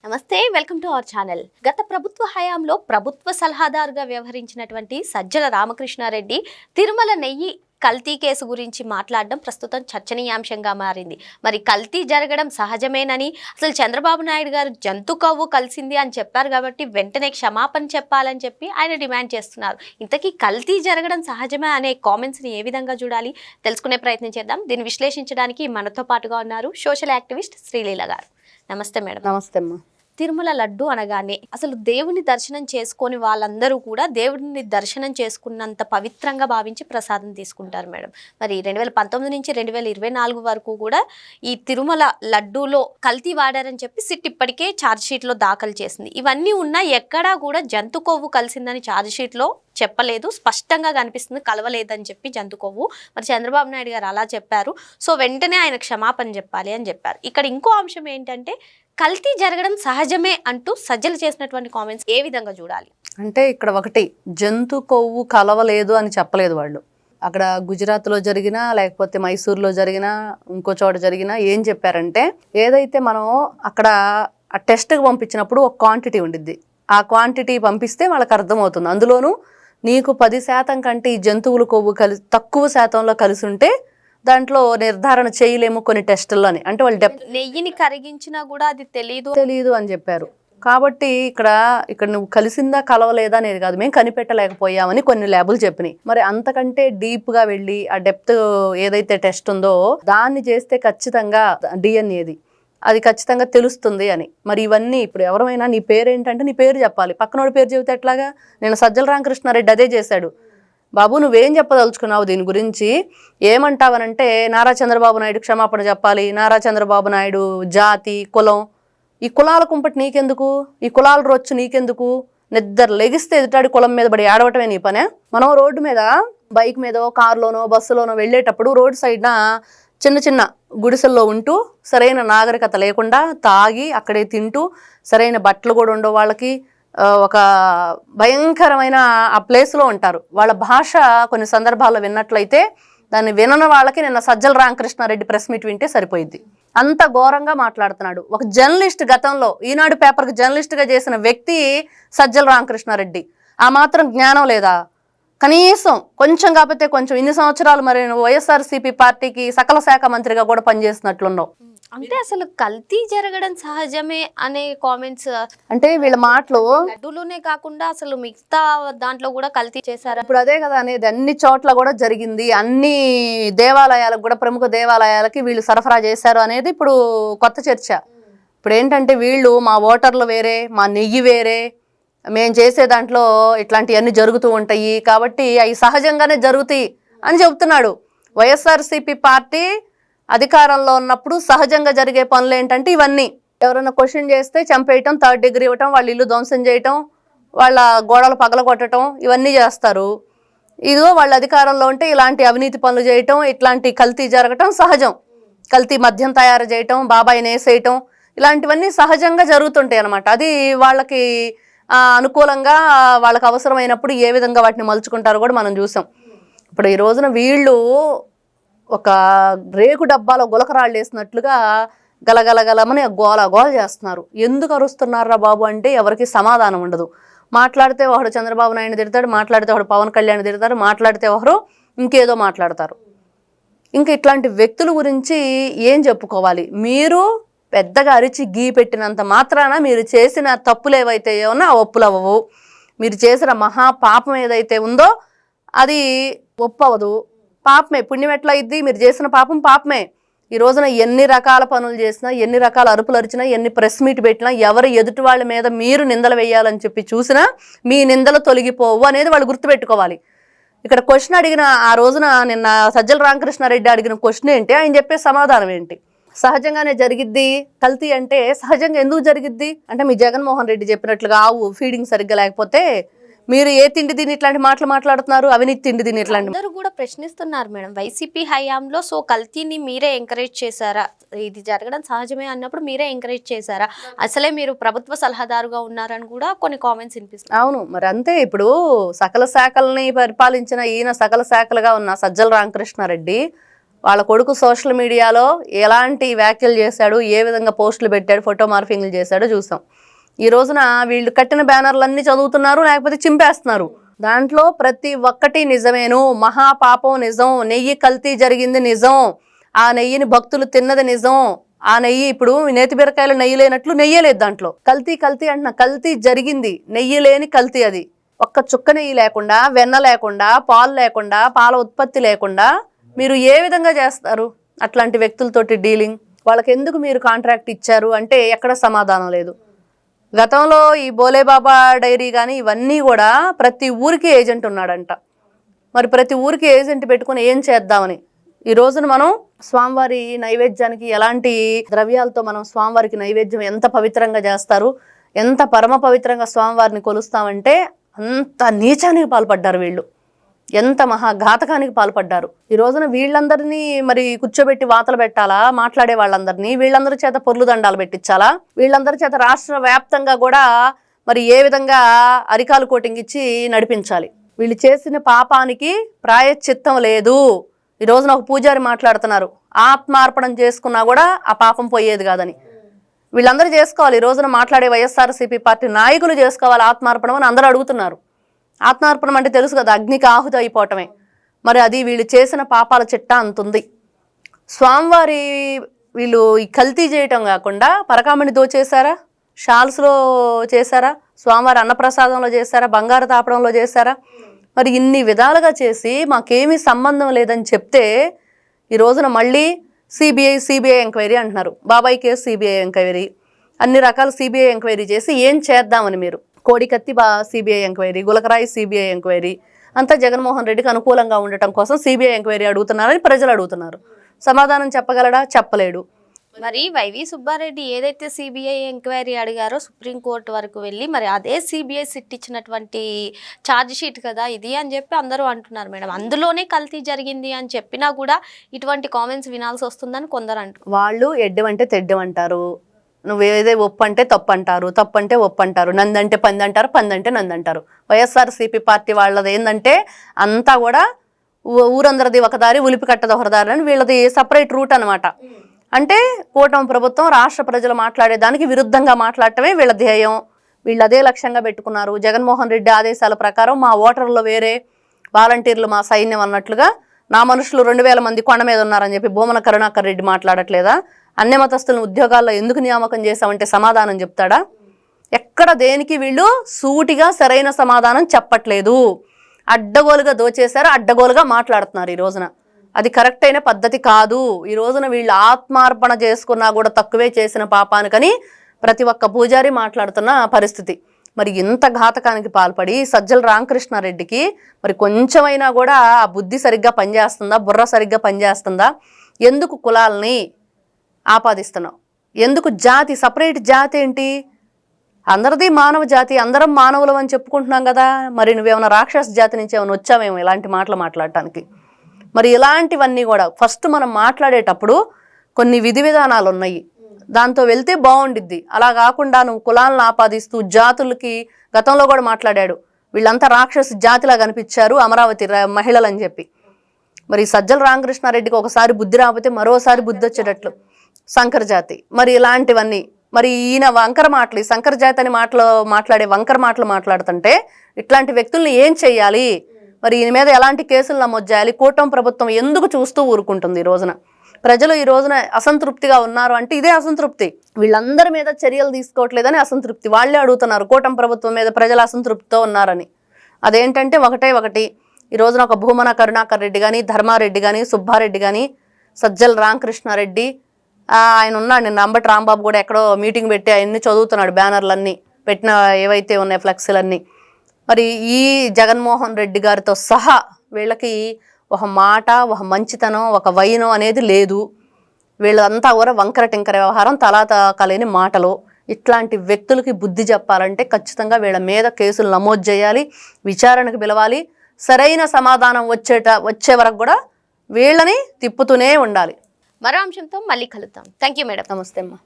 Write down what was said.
నమస్తే, welcome to our channel. గత ప్రభుత్వ హయాంలో ప్రభుత్వ సలహాదారుగా వ్యవహరించినటువంటి సజ్జల రామకృష్ణారెడ్డి తిరుమల నెయ్యి కల్తీ కేసు గురించి మాట్లాడడం ప్రస్తుతం చర్చనీయాంశంగా మారింది. మరి కల్తీ జరగడం సహజమేనని, అసలు చంద్రబాబు నాయుడు గారు జంతు కొవ్వు కలిసింది అని చెప్పారు కాబట్టి వెంటనే క్షమాపణ చెప్పాలని చెప్పి ఆయన డిమాండ్ చేస్తున్నారు. ఇంతకీ కల్తీ జరగడం సహజమే అనే కామెంట్స్ని ఏ విధంగా చూడాలి తెలుసుకునే ప్రయత్నం చేద్దాం. దీన్ని విశ్లేషించడానికి మనతో పాటుగా ఉన్నారు సోషల్ యాక్టివిస్ట్ శ్రీలీల గారు. నమస్తే మేడం. నమస్తే అమ్మా. తిరుమల లడ్డు అనగానే అసలు దేవుని దర్శనం చేసుకొని వాళ్ళందరూ కూడా దేవుడిని దర్శనం చేసుకున్నంత పవిత్రంగా భావించి ప్రసాదం తీసుకుంటారు మేడం. మరి 2019 నుంచి 2024 వరకు కూడా ఈ తిరుమల లడ్డూలో కల్తీ వాడారని చెప్పి సిట్ ఇప్పటికే ఛార్జ్షీట్లో దాఖలు చేసింది. ఇవన్నీ ఉన్నా ఎక్కడా కూడా జంతు కొవ్వు కలిసిందని ఛార్జ్షీట్లో చెప్పలేదు, స్పష్టంగా కనిపిస్తుంది కలవలేదని చెప్పి జంతు కొవ్వు. మరి చంద్రబాబు నాయుడు గారు అలా చెప్పారు, సో వెంటనే ఆయన క్షమాపణ చెప్పాలి అని చెప్పారు. ఇక్కడ ఇంకో అంశం ఏంటంటే కల్తీ జరగడం సహజమే అంటూ సజ్జలు చేసినటువంటి కామెంట్స్ ఏ విధంగా చూడాలి అంటే ఇక్కడ ఒకటి, జంతు కొవ్వు కలవలేదు అని చెప్పలేదు వాళ్ళు. అక్కడ గుజరాత్లో జరిగినా లేకపోతే మైసూర్లో జరిగినా ఇంకో చోట జరిగినా ఏం చెప్పారంటే, ఏదైతే మనం అక్కడ ఆ టెస్ట్కి పంపించినప్పుడు ఒక క్వాంటిటీ ఉండిద్ది, ఆ క్వాంటిటీ పంపిస్తే వాళ్ళకి అర్థమవుతుంది. అందులోనూ నీకు 10% కంటే ఈ జంతువుల కొవ్వు తక్కువ శాతంలో కలిసి ఉంటే దాంట్లో నిర్ధారణ చేయలేము కొన్ని టెస్టుల్లోని. అంటే వాళ్ళు నెయ్యిని కరిగించినా కూడా అది తెలియదు అని చెప్పారు. కాబట్టి ఇక్కడ నువ్వు కలిసిందా కలవలేదా అనేది కాదు, మేము కనిపెట్టలేకపోయామని కొన్ని ల్యాబులు చెప్పినాయి. మరి అంతకంటే డీప్గా వెళ్ళి ఆ డెప్త్ ఏదైతే టెస్ట్ ఉందో దాన్ని చేస్తే ఖచ్చితంగా డిఎన్ఏది అది ఖచ్చితంగా తెలుస్తుంది అని. మరి ఇవన్నీ ఇప్పుడు ఎవరైనా నీ పేరు ఏంటంటే నీ పేరు చెప్పాలి, పక్కనోడి పేరు చెబితే ఎట్లాగా? నేను సజ్జల రామకృష్ణారెడ్డి అదే చేశాడు. బాబు నువ్వేం చెప్పదలుచుకున్నావు దీని గురించి, ఏమంటావనంటే నారా చంద్రబాబు నాయుడు క్షమాపణ చెప్పాలి, నారా చంద్రబాబు నాయుడు జాతి కులం, ఈ కులాల కుంపటి నీకెందుకు, ఈ కులాల రొచ్చు నీకెందుకు? నిద్ర లెగిస్తే ఎదుటాడి కులం మీద పడి ఆడవటమే నీ పనే. మనం రోడ్డు మీద బైక్ మీదో కారులోనో బస్సులోనో వెళ్ళేటప్పుడు రోడ్డు సైడ్న చిన్న చిన్న గుడిసెల్లో ఉంటూ సరైన నాగరికత లేకుండా తాగి అక్కడే తింటూ సరైన బట్టలు కూడా ఉండవు వాళ్ళకి, ఒక భయంకరమైన ఆ ప్లేస్లో ఉంటారు. వాళ్ళ భాష కొన్ని సందర్భాల్లో విన్నట్లయితే దాన్ని వినని వాళ్ళకి నిన్న సజ్జల రామకృష్ణారెడ్డి ప్రెస్ మీట్ వింటే సరిపోయింది. అంత ఘోరంగా మాట్లాడుతున్నాడు. ఒక జర్నలిస్ట్, గతంలో ఈనాడు పేపర్కి జర్నలిస్ట్గా చేసిన వ్యక్తి సజ్జల రామకృష్ణారెడ్డి. ఆ మాత్రం జ్ఞానం లేదా? కనీసం కొంచెం కాకపోతే కొంచెం ఇన్ని సంవత్సరాలు మరి వైఎస్ఆర్సీపీ పార్టీకి సకల శాఖ మంత్రిగా కూడా పనిచేసినట్లున్నావు. అంటే అసలు కల్తీ జరగడం సహజమే అనే కామెంట్స్ అంటే వీళ్ళ మాటలు లడ్డూలోనే కాకుండా అసలు మిగతా దాంట్లో కూడా కల్తీ చేశారు. ఇప్పుడు అదే కదా అనేది, అన్ని చోట్ల కూడా జరిగింది, అన్ని దేవాలయాలకు కూడా ప్రముఖ దేవాలయాలకి వీళ్ళు సరఫరా చేశారు అనేది ఇప్పుడు కొత్త చర్చ. ఇప్పుడు ఏంటంటే వీళ్ళు మా ఓటర్లు వేరే, మా నెయ్యి వేరే, మేము చేసే దాంట్లో ఇట్లాంటివన్నీ జరుగుతూ ఉంటాయి కాబట్టి అవి సహజంగానే జరుగుతాయి అని చెబుతున్నాడు. వైఎస్ఆర్సీపీ పార్టీ అధికారంలో ఉన్నప్పుడు సహజంగా జరిగే పనులు ఏంటంటే ఇవన్నీ. ఎవరైనా క్వశ్చన్ చేస్తే చంపేయటం, 3rd డిగ్రీ ఇవ్వటం, వాళ్ళ ఇల్లు ధ్వంసం చేయటం, వాళ్ళ గోడలు పగలగొట్టడం, ఇవన్నీ చేస్తారు. ఇదిగో వాళ్ళ అధికారంలో ఉంటే ఇలాంటి అవినీతి పనులు చేయటం, ఇట్లాంటి కల్తీ జరగటం సహజం. కల్తీ మద్యం తయారు చేయటం, బాబాయిని వేసేయటం, ఇలాంటివన్నీ సహజంగా జరుగుతుంటాయి అన్నమాట. అది వాళ్ళకి అనుకూలంగా వాళ్ళకి అవసరమైనప్పుడు ఏ విధంగా వాటిని మలుచుకుంటారో కూడా మనం చూసాం. ఇప్పుడు ఈ రోజున వీళ్ళు ఒక రేకు డబ్బాలో గులకరాళ్ళు వేసినట్లుగా గలగలగలమని గోల చేస్తున్నారు. ఎందుకు అరుస్తున్నారా బాబు అంటే ఎవరికి సమాధానం ఉండదు. మాట్లాడితే ఒకడు చంద్రబాబు నాయుడు తిడతాడు, మాట్లాడితే ఒకడు పవన్ కళ్యాణ్ తిడతారు, మాట్లాడితే ఒకరు ఇంకేదో మాట్లాడతారు. ఇంకా ఇట్లాంటి వ్యక్తుల గురించి ఏం చెప్పుకోవాలి? మీరు పెద్దగా అరిచి గీ పెట్టినంత మాత్రాన మీరు చేసిన తప్పులు ఏవైతే ఉన్నా ఆ ఒప్పులు అవ్వవు. మీరు చేసిన మహాపాపం ఏదైతే ఉందో అది ఒప్పవదు. పాపమే, పుణ్యం ఎట్లా అయింది? మీరు చేసిన పాపం పాపమే. ఈ రోజున ఎన్ని రకాల పనులు చేసినా, ఎన్ని రకాల అరుపులు అరిచినా, ఎన్ని ప్రెస్ మీట్ పెట్టినా, ఎవరు ఎదుటి వాళ్ళ మీద మీరు నిందలు వేయాలని చెప్పి చూసినా మీ నిందలు తొలగిపోవు అనేది వాళ్ళు గుర్తుపెట్టుకోవాలి. ఇక్కడ క్వశ్చన్ అడిగిన ఆ రోజున నిన్న సజ్జల రామకృష్ణారెడ్డి అడిగిన క్వశ్చన్ ఏంటి, ఆయన చెప్పే సమాధానం ఏంటి? సహజంగానే జరిగిద్ది. కల్తీ అంటే సహజంగా ఎందుకు జరిగిద్ది అంటే, మీ జగన్మోహన్ రెడ్డి చెప్పినట్లుగా ఆవు ఫీడింగ్ సరిగ్గా లేకపోతే మీరు ఏ తిండి దీన్ని ఇట్లాంటి మాటలు మాట్లాడుతున్నారు, అవినీతి తిండి దీన్ని ఇట్లాంటి అందరూ కూడా ప్రశ్నిస్తున్నారు మేడం. వైసీపీ హయాంలో సో కల్తీని మీరే ఎంకరేజ్ చేశారా? ఇది జరగడం సహజమే అన్నప్పుడు మీరే ఎంకరేజ్ చేశారా? అసలే మీరు ప్రభుత్వ సలహాదారుగా ఉన్నారని కూడా కొన్ని కామెంట్స్ వినిపిస్తున్నాయి. అవును, మరి అంతే. ఇప్పుడు సకల శాఖల్ని పరిపాలించిన ఈయన సకల శాఖలుగా ఉన్న సజ్జల రామకృష్ణారెడ్డి వాళ్ళ కొడుకు సోషల్ మీడియాలో ఎలాంటి వ్యాఖ్యలు చేశాడు, ఏ విధంగా పోస్టులు పెట్టాడు, ఫోటో మార్ఫింగ్లు చేశాడో చూసాం. ఈ రోజున వీళ్ళు కట్టిన బ్యానర్లన్నీ చదువుతున్నారు, లేకపోతే చింపేస్తున్నారు. దాంట్లో ప్రతి ఒక్కటి నిజమేను. మహాపాపం నిజం, నెయ్యి కల్తీ జరిగింది నిజం, ఆ నెయ్యిని భక్తులు తిన్నది నిజం. ఆ నెయ్యి ఇప్పుడు నేతి బీరకాయలు నెయ్యి లేనట్లు నెయ్యే లేదు దాంట్లో. కల్తీ కల్తీ అంటున్నా, కల్తీ జరిగింది, నెయ్యి లేని కల్తీ అది. ఒక్క చుక్క నెయ్యి లేకుండా, వెన్న లేకుండా, పాలు లేకుండా, పాల ఉత్పత్తి లేకుండా మీరు ఏ విధంగా చేస్తారు అట్లాంటి వ్యక్తులతోటి డీలింగ్? వాళ్ళకి ఎందుకు మీరు కాంట్రాక్ట్ ఇచ్చారు అంటే ఎక్కడ సమాధానం లేదు. గతంలో ఈ బోలేబాబా డైరీ కానీ ఇవన్నీ కూడా ప్రతి ఊరికి ఏజెంట్ ఉన్నాడంట. మరి ప్రతి ఊరికి ఏజెంట్ పెట్టుకుని ఏం చేద్దామని ఈ రోజున మనం స్వామివారి నైవేద్యానికి ఎలాంటి ద్రవ్యాలతో మనం స్వామివారికి నైవేద్యం ఎంత పవిత్రంగా చేస్తారు, ఎంత పరమ పవిత్రంగా స్వామివారిని కొలుస్తామంటే అంత నీచానికి పాల్పడ్డారు వీళ్ళు, ఎంత మహాఘాతకానికి పాల్పడ్డారు. ఈ రోజున వీళ్ళందరినీ మరి కూర్చోబెట్టి వాతలు పెట్టాలా, మాట్లాడే వాళ్ళందరినీ వీళ్ళందరి చేత పొర్లు దండాలు పెట్టించాలా, వీళ్ళందరి చేత రాష్ట్ర వ్యాప్తంగా కూడా మరి ఏ విధంగా అరికాలు కోటింగ్ ఇచ్చి నడిపించాలి. వీళ్ళు చేసిన పాపానికి ప్రాయశ్చిత్తం లేదు. ఈ రోజున ఒక పూజారి మాట్లాడుతున్నారు, ఆత్మార్పణం చేసుకున్నా కూడా ఆ పాపం పోయేది కాదని. వీళ్ళందరూ చేసుకోవాలి. ఈ రోజున మాట్లాడే వైఎస్ఆర్సీపీ పార్టీ నాయకులు చేసుకోవాలి ఆత్మార్పణం అని అందరూ అడుగుతున్నారు. ఆత్మార్పణం అంటే తెలుసు కదా, అగ్నికి ఆహుతి అయిపోవటమే. మరి అది వీళ్ళు చేసిన పాపాల చిట్టా అంతుంది. స్వామివారి వీళ్ళు ఈ కల్తీ చేయటం కాకుండా పరకామణి దోచేశారా, షాల్స్లో చేశారా, స్వామివారి అన్నప్రసాదంలో చేశారా, బంగారు తాపడంలో చేశారా? మరి ఇన్ని విధాలుగా చేసి మాకేమీ సంబంధం లేదని చెప్తే ఈ రోజున మళ్ళీ సిబిఐ ఎంక్వైరీ అంటున్నారు. బాబాయ్ కేసు సిబిఐ ఎంక్వైరీ, అన్ని రకాల సిబిఐ ఎంక్వైరీ చేసి ఏం చేద్దామని మీరు? కోడికత్తి సిబిఐ ఎంక్వైరీ, గులకరాయి సిబిఐ ఎంక్వైరీ, అంతా జగన్మోహన్ రెడ్డికి అనుకూలంగా ఉండటం కోసం సిబిఐ ఎంక్వైరీ అడుగుతున్నారని ప్రజలు అడుగుతున్నారు. సమాధానం చెప్పగలడా? చెప్పలేడు. మరి వైవి సుబ్బారెడ్డి ఏదైతే సిబిఐ ఎంక్వైరీ అడిగారో సుప్రీంకోర్టు వరకు వెళ్ళి మరి అదే సిబిఐ సిట్ ఇచ్చినటువంటి ఛార్జ్ షీట్ కదా ఇది అని చెప్పి అందరూ అంటున్నారు మేడం. అందులోనే కల్తీ జరిగింది అని చెప్పినా కూడా ఇటువంటి కామెంట్స్ వినాల్సి వస్తుందని కొందరు అంటారు. వాళ్ళు ఎడ్డమంటే తెడ్డమంటారు, నువ్వు ఏదే ఒప్పు అంటే తప్పు అంటారు, తప్పు అంటే ఒప్పు అంటారు, నందంటే పంది అంటారు, పంది అంటే నంది అంటారు. వైఎస్ఆర్సీపీ పార్టీ వాళ్ళది ఏంటంటే అంతా కూడా ఊరందరిది ఒక దారి, ఉలిపి కట్టది ఒక దారి అని వీళ్ళది సపరేట్ రూట్ అనమాట. అంటే కూటమి ప్రభుత్వం రాష్ట్ర ప్రజలు మాట్లాడేదానికి విరుద్ధంగా మాట్లాడటమే వీళ్ళ ధ్యేయం. వీళ్ళు అదే లక్ష్యంగా పెట్టుకున్నారు. జగన్మోహన్ రెడ్డి ఆదేశాల ప్రకారం మా ఓటర్లు వేరే, వాలంటీర్లు మా సైన్యం అన్నట్లుగా నా మనుషులు 2000 మంది కొండ మీద ఉన్నారని చెప్పి భూమన కరుణాకర్ రెడ్డి మాట్లాడట్లేదా? అన్య మతస్థులను ఉద్యోగాల్లో ఎందుకు నియామకం చేశామంటే సమాధానం చెప్తాడా? ఎక్కడ దేనికి వీళ్ళు సూటిగా సరైన సమాధానం చెప్పట్లేదు. అడ్డగోలుగా దోచేశారు, అడ్డగోలుగా మాట్లాడుతున్నారు ఈ రోజున. అది కరెక్ట్ అయిన పద్ధతి కాదు. ఈ రోజున వీళ్ళు ఆత్మార్పణ చేసుకున్నా కూడా తక్కువే చేసిన పాపానికని ప్రతి ఒక్క పూజారి మాట్లాడుతున్న పరిస్థితి. మరి ఇంత ఘాతకానికి పాల్పడి సజ్జల రామకృష్ణారెడ్డికి మరి కొంచెమైనా కూడా ఆ బుద్ధి సరిగ్గా పనిచేస్తుందా, బుర్ర సరిగ్గా పనిచేస్తుందా? ఎందుకు కులాలని ఆపాదిస్తున్నావు? ఎందుకు జాతి, సపరేట్ జాతి ఏంటి? అందరిది మానవ జాతి, అందరం మానవులం అని చెప్పుకుంటున్నాం కదా. మరి నువ్వేమైనా రాక్షస జాతి నుంచి ఏమైనా వచ్చావేమో ఇలాంటి మాటలు మాట్లాడటానికి? మరి ఇలాంటివన్నీ కూడా ఫస్ట్ మనం మాట్లాడేటప్పుడు కొన్ని విధి విధానాలు ఉన్నాయి, దాంతో వెళ్తే బాగుండిద్ది. అలా కాకుండా నువ్వు కులాలను ఆపాదిస్తూ జాతులకి గతంలో కూడా మాట్లాడాడు, వీళ్ళంతా రాక్షస జాతిలా కనిపించారు అమరావతి మహిళలు అని చెప్పి. మరి సజ్జల రామకృష్ణారెడ్డికి ఒకసారి బుద్ధి రాకపోతే మరోసారి బుద్ధి వచ్చేటట్లు సంకర జాతి. మరి ఇలాంటివన్నీ మరి ఈయన వంకర మాటలు, సంకర జాతి అని మాట్లాడే వంకర మాటలు మాట్లాడుతుంటే ఇట్లాంటి వ్యక్తుల్ని ఏం చెయ్యాలి? మరి ఈయన మీద ఎలాంటి కేసులు నమోదు చేయాలి? కూటమి ప్రభుత్వం ఎందుకు చూస్తూ ఊరుకుంటుంది? ఈ రోజున ప్రజలు ఈ రోజున అసంతృప్తిగా ఉన్నారు అంటే ఇదే అసంతృప్తి. వీళ్ళందరి మీద చర్యలు తీసుకోవట్లేదని అసంతృప్తి. వాళ్ళే అడుగుతున్నారు కూటమి ప్రభుత్వం మీద ప్రజలు అసంతృప్తితో ఉన్నారని. అదేంటంటే ఒకటి, ఈ రోజున ఒక భూమన కరుణాకర్ రెడ్డి కానీ, ధర్మారెడ్డి కానీ, సుబ్బారెడ్డి కానీ, సజ్జల రామకృష్ణారెడ్డి ఆయన ఉన్నాడు. నిన్న అంబటి రాంబాబు కూడా ఎక్కడో మీటింగ్ పెట్టి అవన్నీ చదువుతున్నాడు, బ్యానర్లన్నీ పెట్టిన ఏవైతే ఉన్నాయి ఫ్లెక్సీలన్నీ. మరి ఈ జగన్మోహన్ రెడ్డి గారితో సహా వీళ్ళకి ఒక మాట, ఒక మంచితనం, ఒక వైనం అనేది లేదు. వీళ్ళంతా కూడా వంకర టింకర వ్యవహారం, తలాతకలేని మాటలు. ఇట్లాంటి వ్యక్తులకి బుద్ధి చెప్పాలంటే ఖచ్చితంగా వీళ్ళ మీద కేసులు నమోదు చేయాలి, విచారణకు పిలవాలి. సరైన సమాధానం వచ్చే వరకు కూడా వీళ్ళని తిప్పుతూనే ఉండాలి. మరో అంశంతో మళ్ళీ కలుద్దాం. Thank you madam. నమస్తే అమ్మా.